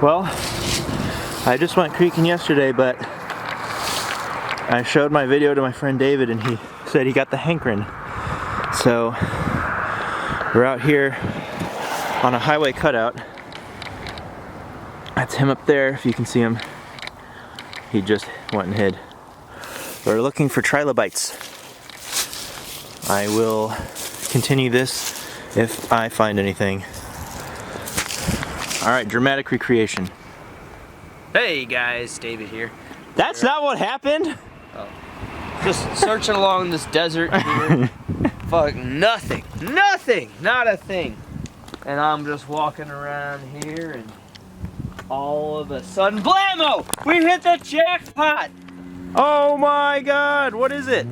Well, I just went creeking yesterday, but I showed my video to my friend David and he said he got the hankering. So we're out here on a highway cutout. That's him up there, if you can see him. He just went and hid. We're looking for trilobites. I will continue this if I find anything. Alright, dramatic recreation. Hey guys, David here. That's not what happened! Oh. Just searching along this desert here. Fuck, nothing, not a thing. And I'm just walking around here and all of a sudden, blammo! We hit the jackpot! Oh my god, what is it?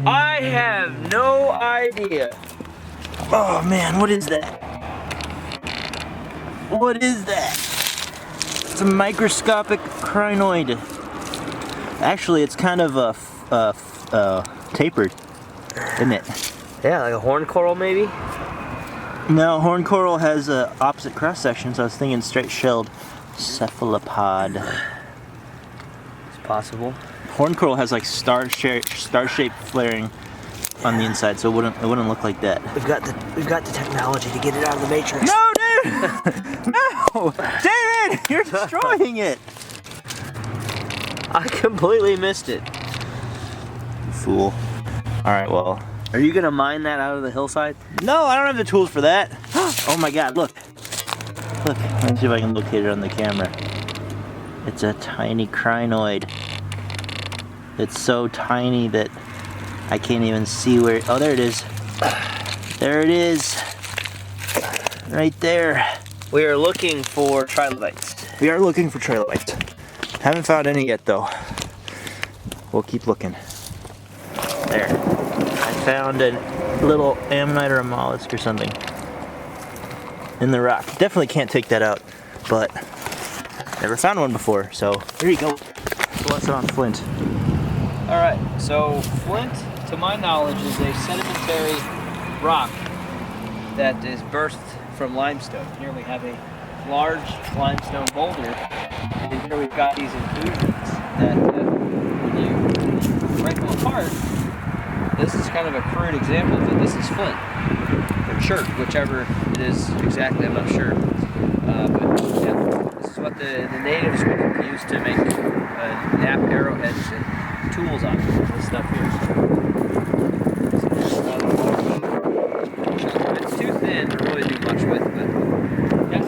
I have no idea. Oh man, what is that? What is that? It's a microscopic crinoid. Actually, it's kind of tapered, isn't it? Yeah, like a horn coral maybe? No, horn coral has opposite cross sections. I was thinking straight-shelled cephalopod. It's possible. Horn coral has like star-shaped flaring on the inside, so it wouldn't look like that. We've got the technology to get it out of the matrix. No, dude! No! David! You're destroying it! I completely missed it. Fool. Alright, well. Are you gonna mine that out of the hillside? No, I don't have the tools for that. Oh my god, look. Look, let me see if I can locate it on the camera. It's a tiny crinoid. It's so tiny that I can't even see where. Oh, there it is. There it is. Right there. We are looking for trilobites. We are looking for trilobites. Haven't found any yet, though. We'll keep looking. There. I found a little ammonite or a mollusk or something in the rock. Definitely can't take that out, but never found one before, so here you go. What's on flint? Alright, so flint, to my knowledge, is a sedimentary rock that is burst from limestone. Here we have a large limestone boulder, and here we've got these inclusions that when you break them apart, this is kind of a crude example of it. This is flint, or chert, whichever it is exactly, I'm not sure. But yeah, this is what the natives would use to make nap arrowheads and tools on this stuff here. It's too thin to really do much with, but yeah,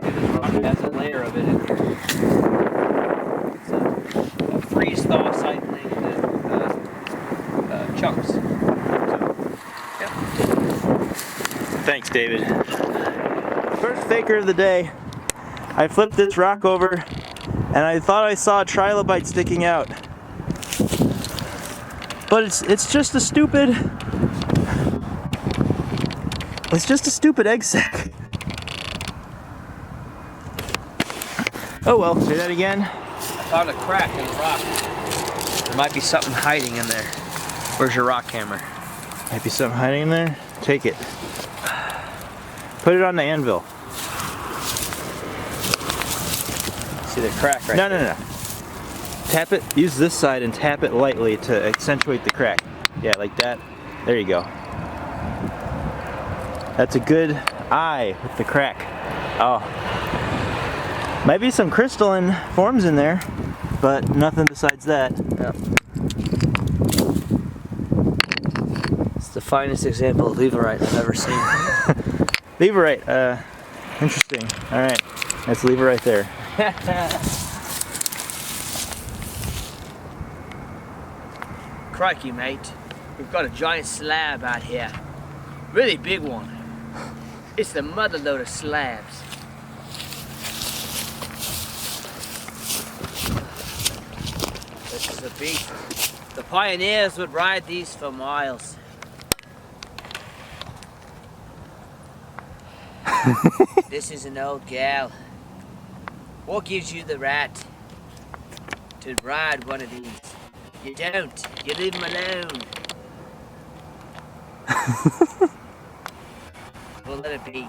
this rock has a layer of it in here. It's a freeze-thaw cycling chunks. So, yeah. Thanks, David. First faker of the day. I flipped this rock over and I thought I saw a trilobite sticking out. But it's just a stupid egg sac. Oh well, say that again. I found a crack in the rock. There might be something hiding in there. Where's your rock camera? Might be something hiding in there. Take it. Put it on the anvil. See the crack right there? No. Tap it, use this side and tap it lightly to accentuate the crack. Yeah, like that. There you go. That's a good eye with the crack. Oh. Might be some crystalline forms in there, but nothing besides that. Yeah. It's the finest example of leverite I've ever seen. Leverite, interesting. Alright, let's leave it right there. Crikey, mate. We've got a giant slab out here. Really big one. It's the mother load of slabs. This is a beast. The pioneers would ride these for miles. This is an old gal. What gives you the right to ride one of these? You don't. You leave them alone. We'll let it be.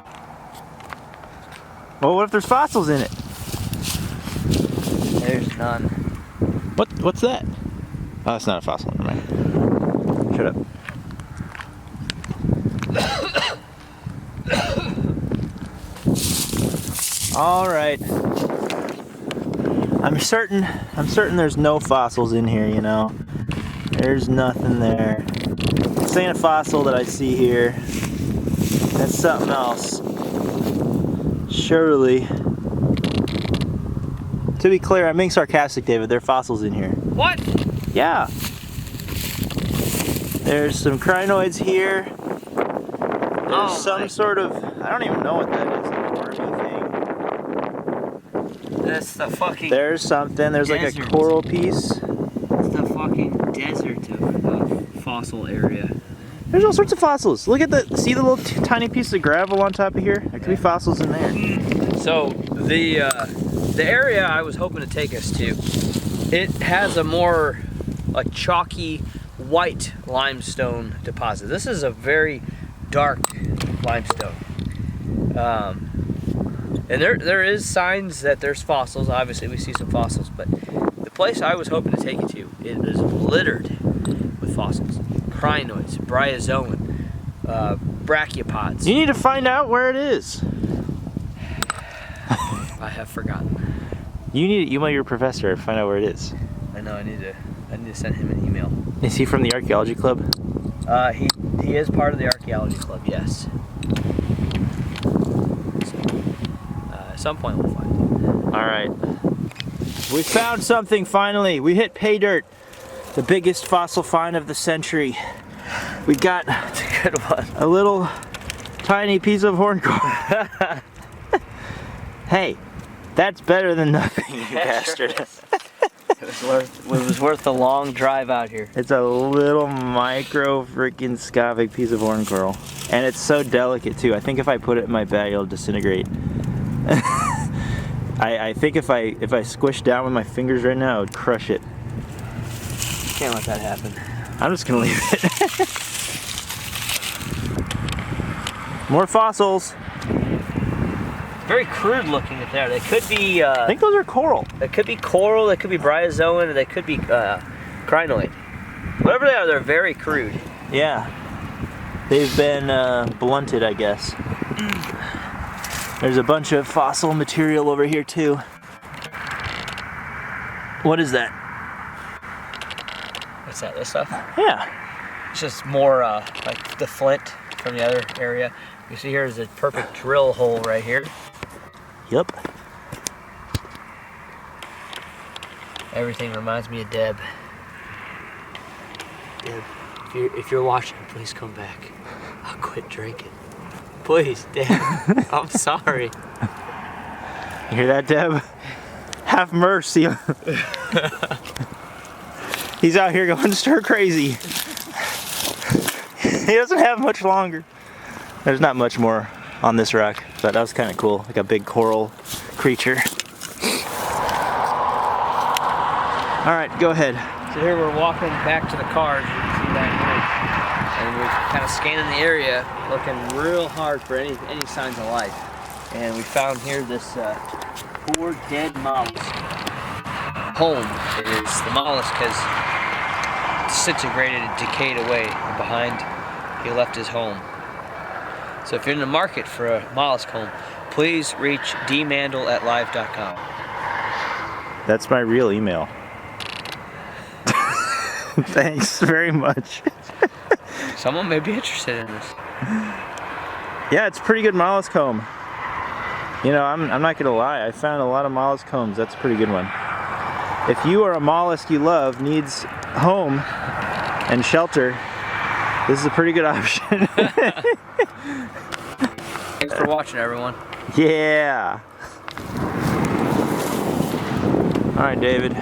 Well, what if there's fossils in it? There's none. What's that? Oh, that's not a fossil. Never mind. Shut up. All right. I'm certain there's no fossils in here, you know. There's nothing there. This ain't a fossil that I see here. That's something else. Surely. To be clear, I'm being sarcastic, David. There are fossils in here. What? Yeah. There's some crinoids here. There's some sort of, I don't even know what that is, like wormy thing. That's the fucking There's something, there's like a desert. coral piece. It's the fucking desert of fossil area. There's all sorts of fossils. Look at see the little tiny piece of gravel on top of here? There could be fossils in there. So the area I was hoping to take us to, it has a more like chalky white limestone deposit. This is a very dark limestone. And there is signs that there's fossils. Obviously we see some fossils, but the place I was hoping to take you to, it is littered with fossils. Crinoids, bryozoan, brachiopods. You need to find out where it is. I have forgotten. You need to email your professor to find out where it is. I know, I need to send him an email. Is he from the archaeology club? He is part of the archaeology club, yes. At some point we'll find it. All right. We found something finally. We hit pay dirt. The biggest fossil find of the century. We got It's a good one. a little tiny piece of horn coral. Hey, that's better than nothing, you bastard. It was worth the long drive out here. It's a little micro freaking scavic piece of horn coral. And it's so delicate too. I think if I put it in my bag, it'll disintegrate. I think if I squish down with my fingers right now, it would crush it. Can't let that happen. I'm just gonna leave it. More fossils. Very crude looking at there. They could be. I think those are coral. They could be coral. They could be bryozoan. Or they could be crinoid. Whatever they are, they're very crude. Yeah. They've been blunted, I guess. There's a bunch of fossil material over here too. What is that? What's that? This stuff? Yeah. It's just more like the flint from the other area. You see here is a perfect drill hole right here. Yep. Everything reminds me of Deb. Deb, if you're watching, please come back. I'll quit drinking. Please, Deb. I'm sorry. You hear that, Deb? Have mercy. He's out here going stir crazy. He doesn't have much longer. There's not much more on this rock, but that was kind of cool. Like a big coral creature. All right, go ahead. So here we're walking back to the cars. You can see that here. And we're kind of scanning the area, looking real hard for any signs of life. And we found here this poor dead mollusk. Home is the mollusk has disintegrated and decayed away, and behind he left his home. So if you're in the market for a mollusk home, please reach dmandle@live.com. That's my real email. Thanks very much. Someone may be interested in this. Yeah, it's a pretty good mollusk home. You know, I'm not gonna lie, I found a lot of mollusk homes. That's a pretty good one. If you or a mollusk you love needs home and shelter, this is a pretty good option. Thanks for watching, everyone. Yeah. All right, David.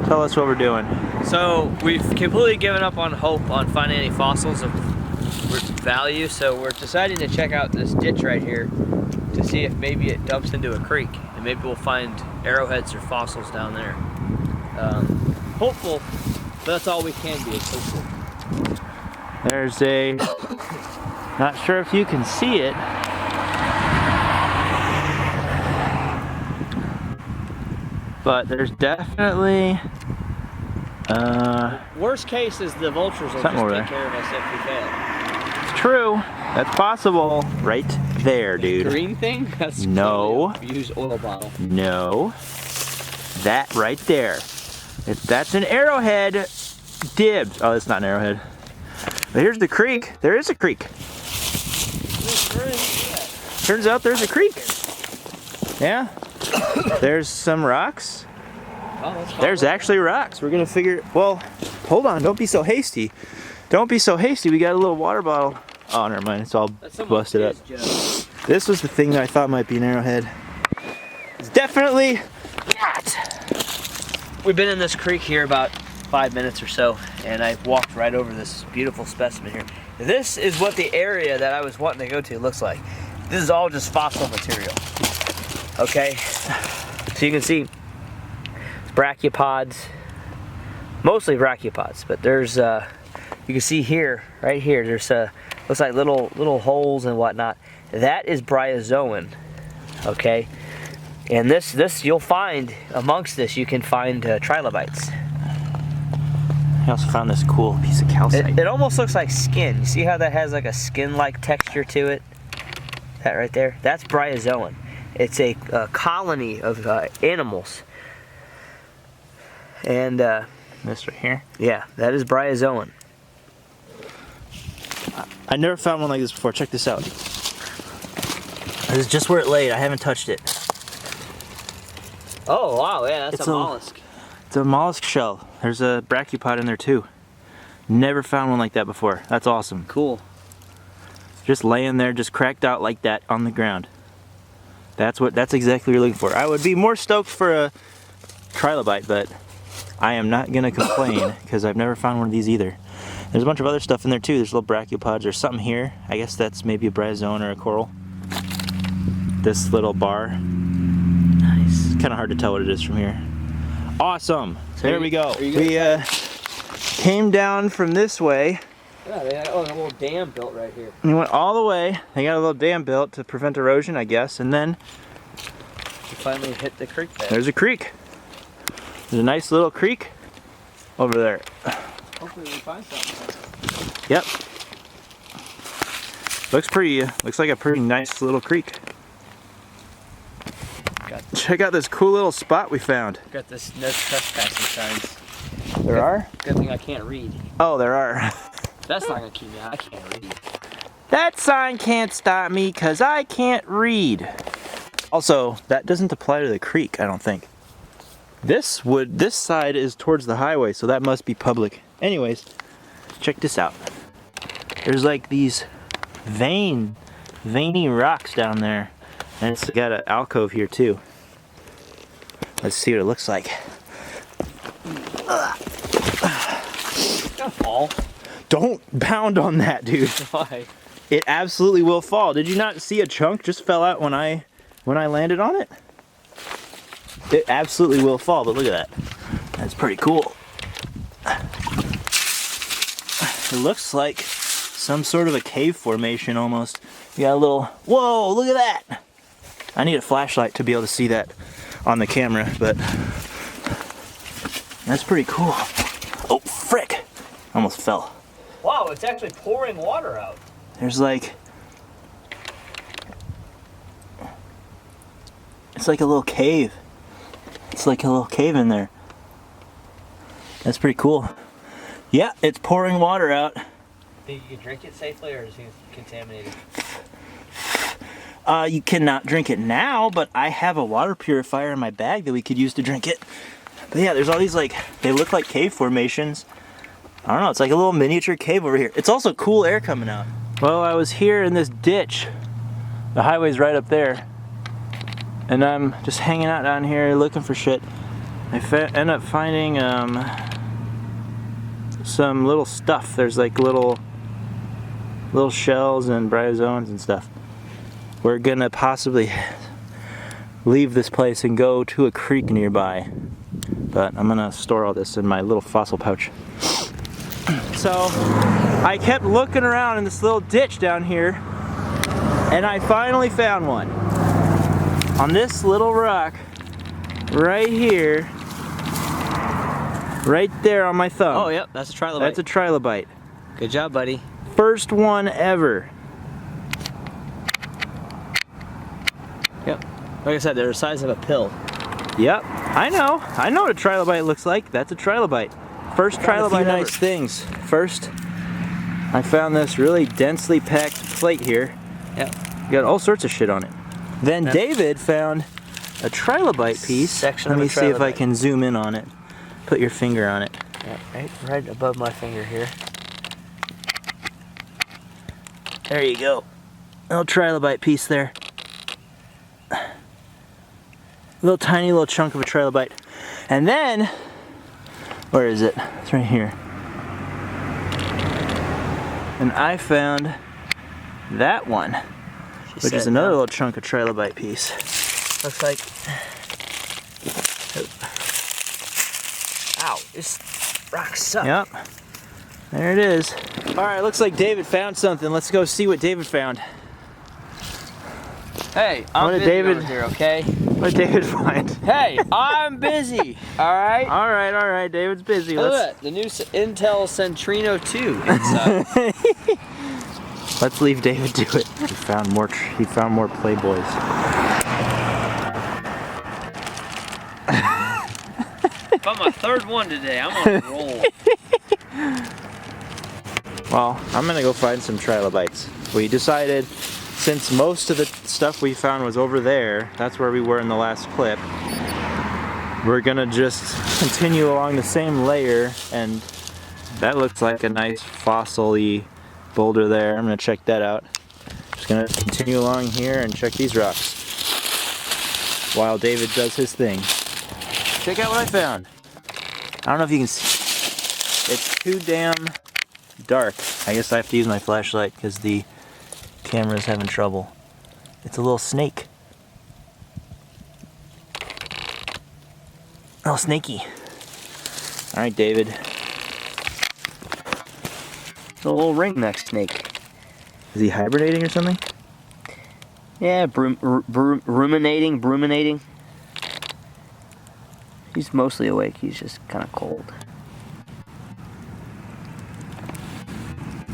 Tell us what we're doing. So we've completely given up on hope on finding any fossils of value, so we're deciding to check out this ditch right here to see if maybe it dumps into a creek, and maybe we'll find arrowheads or fossils down there. Hopeful, but that's all we can be, is hopeful. There's a, not sure if you can see it. but there's definitely Worst case is the vultures will just take care of us if we fail. It's true. That's possible. Right there, dude. Green thing? That's no. Use oil bottle. No. That right there. If that's an arrowhead, dibs. Oh, it's not an arrowhead. But here's the creek. There is a creek. Turns out there's a creek. Yeah. There's some rocks. Oh, there's actually rocks. We're gonna figure. Well, hold on. Don't be so hasty. Don't be so hasty. We got a little water bottle. Oh, never mind. It's all busted up. This was the thing that I thought might be an arrowhead. It's definitely not. We've been in this creek here about 5 minutes or so, and I walked right over this beautiful specimen here. This is what the area that I was wanting to go to looks like. This is all just fossil material. Okay, so you can see brachiopods, mostly brachiopods, but there's you can see here, right here, there's looks like little holes and whatnot. That is bryozoan. Okay, and this you'll find amongst this, you can find trilobites. I also found this cool piece of calcite. It almost looks like skin. You see how that has like a skin-like texture to it? That right there, that's bryozoan. It's a colony of animals. And this right here? Yeah, that is bryozoan. I never found one like this before. Check this out. This is just where it laid. I haven't touched it. Oh, wow, yeah, that's a mollusk. It's a mollusk shell. There's a brachiopod in there too. Never found one like that before. That's awesome. Cool. Just laying there, just cracked out like that on the ground. That's exactly what you're looking for. I would be more stoked for a trilobite, but I am not gonna complain because I've never found one of these either. There's a bunch of other stuff in there too. There's little brachiopods or something here. I guess that's maybe a bryozoan or a coral. This little bar. Nice. Kind of hard to tell what it is from here. Awesome. So there we go. We came down from this way. Yeah, they got a little dam built right here. We went all the way. They got a little dam built to prevent erosion, I guess, and then we finally hit the creek bed. There's a creek. There's a nice little creek over there. Hopefully we find something. Yep. Looks like a pretty nice little creek. Check out this cool little spot we found. Got this no trespassing signs. There are? Good thing I can't read. Oh, there are. That's not gonna keep me out. I can't read. That sign can't stop me because I can't read. Also, that doesn't apply to the creek, I don't think. This side is towards the highway, so that must be public. Anyways, check this out. There's like these veiny rocks down there. And it's got an alcove here too. Let's see what it looks like. It's gonna fall. Don't pound on that, dude. Why? It absolutely will fall. Did you not see a chunk just fell out when I landed on it? It absolutely will fall, but look at that. That's pretty cool. It looks like some sort of a cave formation almost. You got a little, whoa, look at that. I need a flashlight to be able to see that on the camera, but that's pretty cool. Oh, frick. Almost fell. Wow, it's actually pouring water out. There's like, it's like a little cave. It's like a little cave in there. That's pretty cool. Yeah, it's pouring water out. Think you can drink it safely, or is it contaminated? You cannot drink it now, but I have a water purifier in my bag that we could use to drink it. But yeah, there's all these like, they look like cave formations. I don't know, it's like a little miniature cave over here. It's also cool air coming out. Well, I was here in this ditch. The highway's right up there. And I'm just hanging out down here looking for shit. I end up finding some little stuff. There's like little shells and bryozoans and stuff. We're gonna possibly leave this place and go to a creek nearby. But I'm gonna store all this in my little fossil pouch. So I kept looking around in this little ditch down here, and I finally found one. On this little rock, right here. Right there on my thumb. Oh, yep, that's a trilobite. That's a trilobite. Good job, buddy. First one ever. Yep. Like I said, they're the size of a pill. Yep, I know what a trilobite looks like. That's a trilobite. First trilobite nice things. First, I found this really densely packed plate here. Yep. Got all sorts of shit on it. Then David found a trilobite piece. Let me see if I can zoom in on it. Put your finger on it. Yeah, right above my finger here. There you go. Little trilobite piece there. Little tiny little chunk of a trilobite. And then, where is it? It's right here. And I found that one, which is another little chunk of trilobite piece. Looks like, ow, this rock sucks. yep, there it is. All right, looks like David found something. Let's go see what David found. Hey, I'm busy over here, okay? What did David find? Hey, I'm busy, all right? All right, David's busy. Look at the new Intel Centrino 2 inside. Let's leave David do it. He found more Playboys. About my third one today. I'm on a roll. Well, I'm gonna go find some trilobites. We decided, since most of the stuff we found was over there, that's where we were in the last clip, we're gonna just continue along the same layer, and that looks like a nice fossil-y boulder there. I'm gonna check that out. Just gonna continue along here and check these rocks while David does his thing. Check out what I found. I don't know if you can see. It's too damn dark. I guess I have to use my flashlight because the camera's having trouble. It's a little snake. Oh, snaky. All right, David. It's a little ringneck snake. Is he hibernating or something? Yeah, ruminating. He's mostly awake. He's just kind of cold.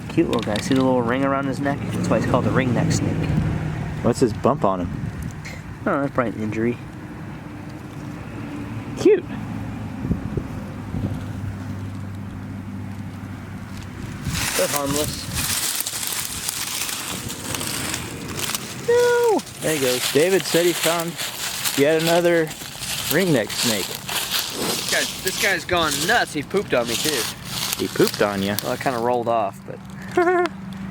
Cute little guy. See the little ring around his neck? That's why he's called a ringneck snake. What's this bump on him? Oh, that's probably an injury. Cute. They're harmless. No. There he goes. David said he found yet another ringneck snake. This guy's gone nuts. He pooped on me too. He pooped on you. Well, I kind of rolled off, but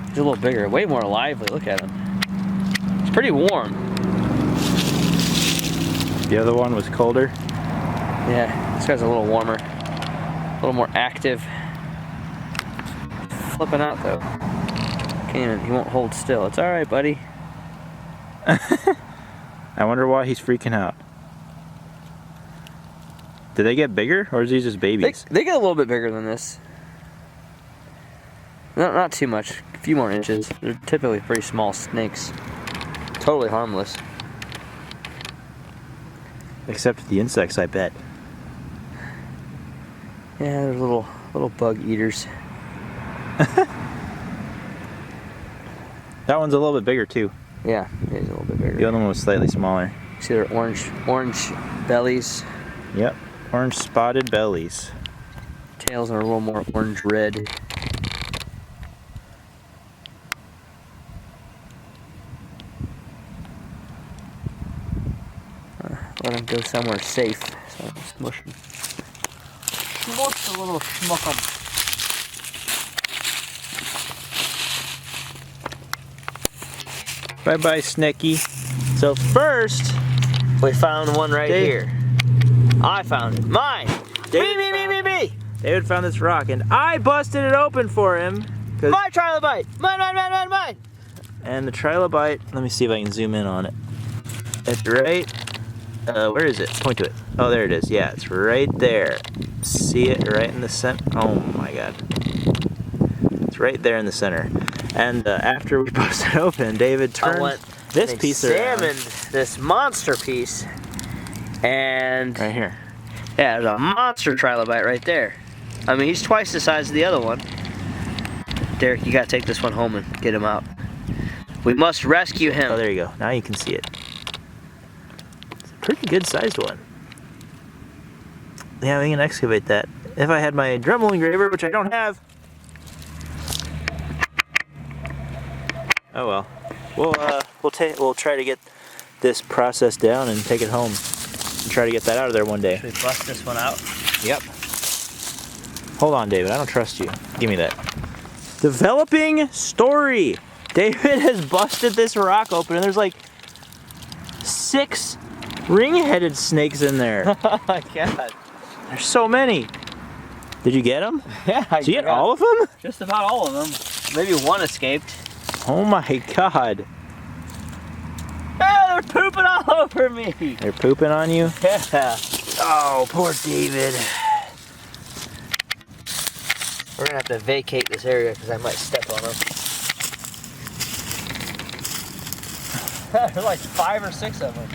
he's a little bigger, way more lively. Look at him. It's pretty warm. The other one was colder. Yeah, this guy's a little warmer, a little more active. Flipping out though. Can't even. He won't hold still. It's all right, buddy. I wonder why he's freaking out. Did they get bigger, or is these just babies? They get a little bit bigger than this. Not too much. A few more inches. They're typically pretty small snakes. Totally harmless. Except the insects, I bet. Yeah, they're little bug eaters. That one's a little bit bigger too. Yeah, it is a little bit bigger. The other one was slightly smaller. See their orange bellies. Yep, orange spotted bellies. Tails are a little more orange red. Let him go somewhere safe. So I'm smush him. Smush the little schmuck. Bye-bye, Sneaky. So first, We found one right here. I found it. Mine. Me. David found this rock, and I busted it open for him. My trilobite. Mine. And the trilobite, let me see if I can zoom in on it. It's right, where is it? Point to it. Oh, there it is. Yeah, it's right there. See it right in the center? Oh my God. It's right there in the center. And after we busted it open, David turned this piece around. Examined this monster piece. And Right here. yeah, there's a monster trilobite right there. I mean, he's twice the size of the other one. Derek, you gotta take this one home and get him out. We must rescue him. Oh, there you go. Now you can see it. It's a pretty good sized one. Yeah, we can excavate that. If I had my Dremel engraver, which I don't have. Oh well. We'll try to get this process down and take it home and try to get that out of there one day. Should we bust this one out? Yep. Hold on, David. I don't trust you. Give me that. Developing story. David has busted this rock open, and there's like 6 ring-headed snakes in there. Oh my god. There's so many. Did you get them? Yeah, Did you get all of them? Just about all of them. Maybe one escaped. Oh my god. Ah, they're pooping all over me. They're pooping on you? Yeah. Oh, poor David. We're gonna have to vacate this area because I might step on them. There's like 5 or 6 of them.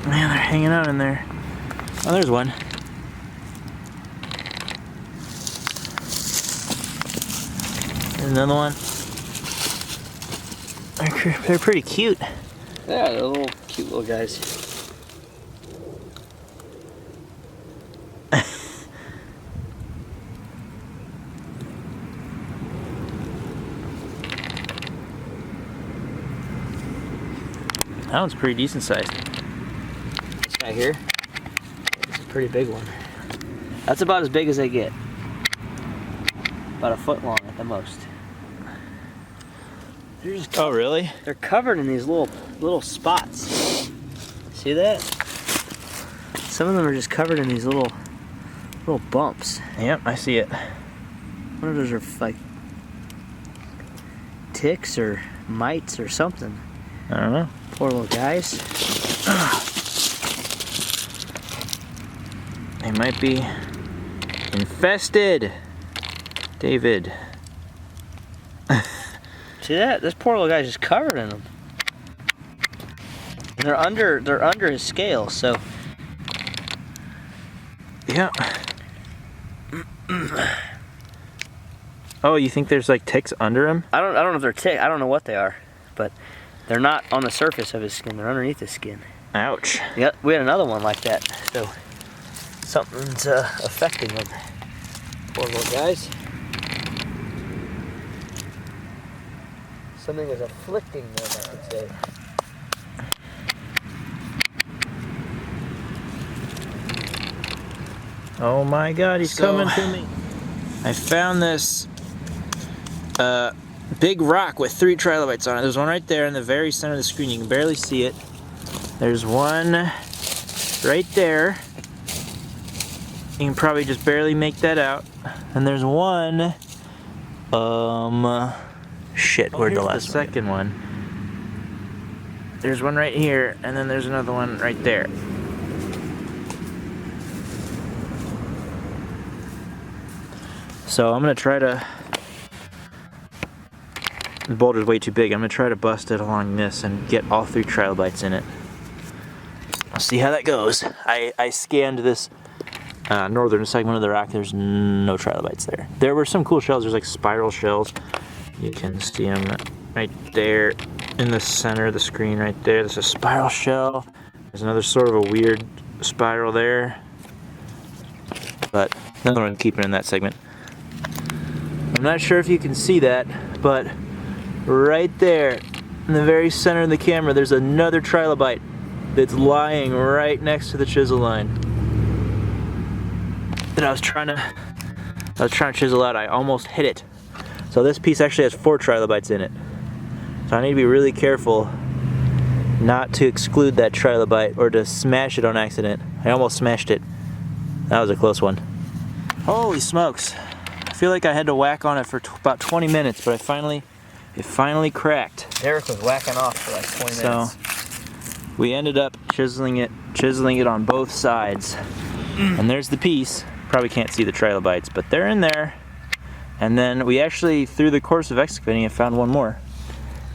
Man, they're hanging out in there. Oh, there's one. There's another one. They're pretty cute. Yeah, they're little cute little guys. That one's pretty decent sized. This guy here, it's a pretty big one. That's about as big as they get. About a foot long at the most. They're just Oh, really? They're covered in these little spots. See that? Some of them are just covered in these little bumps. Yep, I see it. One of those are like ticks or mites or something. I don't know. Poor little guys. They might be infested. David. See that? This poor little guy's just covered in them. And they're under his scale, so. Yeah. Oh, you think there's like ticks under him? I don't know if they're tick. I don't know what they are, but they're not on the surface of his skin. They're underneath his skin. Ouch. Yeah, we had another one like that. So something's affecting them. Poor little guys. Something is afflicting them, I would say. Oh my god, he's coming to me. I found this big rock with 3 trilobites on it. There's one right there in the very center of the screen. You can barely see it. There's one right there. You can probably just barely make that out. And there's one, shit, where'd the last second one? There's one right here, and then there's another one right there. So I'm gonna try to, the boulder's way too big. I'm gonna try to bust it along this and get all 3 trilobites in it. I'll see how that goes. I scanned this northern segment of the rock. There's no trilobites there. There were some cool shells. There's like spiral shells. You can see them right there in the center of the screen right there. There's a spiral shell. There's another sort of a weird spiral there. But another one keeping in that segment. I'm not sure if you can see that, but right there in the very center of the camera, there's another trilobite that's lying right next to the chisel line that I was trying to chisel out. I almost hit it. So this piece actually has 4 trilobites in it. So I need to be really careful not to exclude that trilobite or to smash it on accident. I almost smashed it. That was a close one. Holy smokes. I feel like I had to whack on it for about 20 minutes, but it finally cracked. Derek was whacking off for like 20 minutes. So we ended up chiseling it on both sides. And there's the piece. Probably can't see the trilobites, but they're in there. And then we actually, through the course of excavating, have found one more.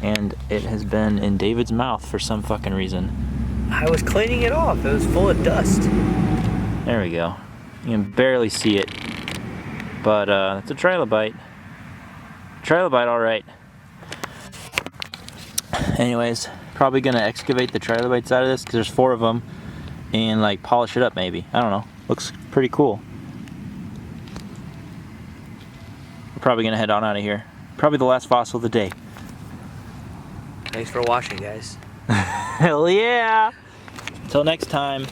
And it has been in David's mouth for some fucking reason. I was cleaning it off. It was full of dust. There we go. You can barely see it. But it's a trilobite. Trilobite, alright. Anyways, probably gonna excavate the trilobites out of this because there's 4 of them and like polish it up maybe. I don't know. Looks pretty cool. We're probably gonna head on out of here. Probably the last fossil of the day. Thanks for watching, guys. Hell yeah! Until next time.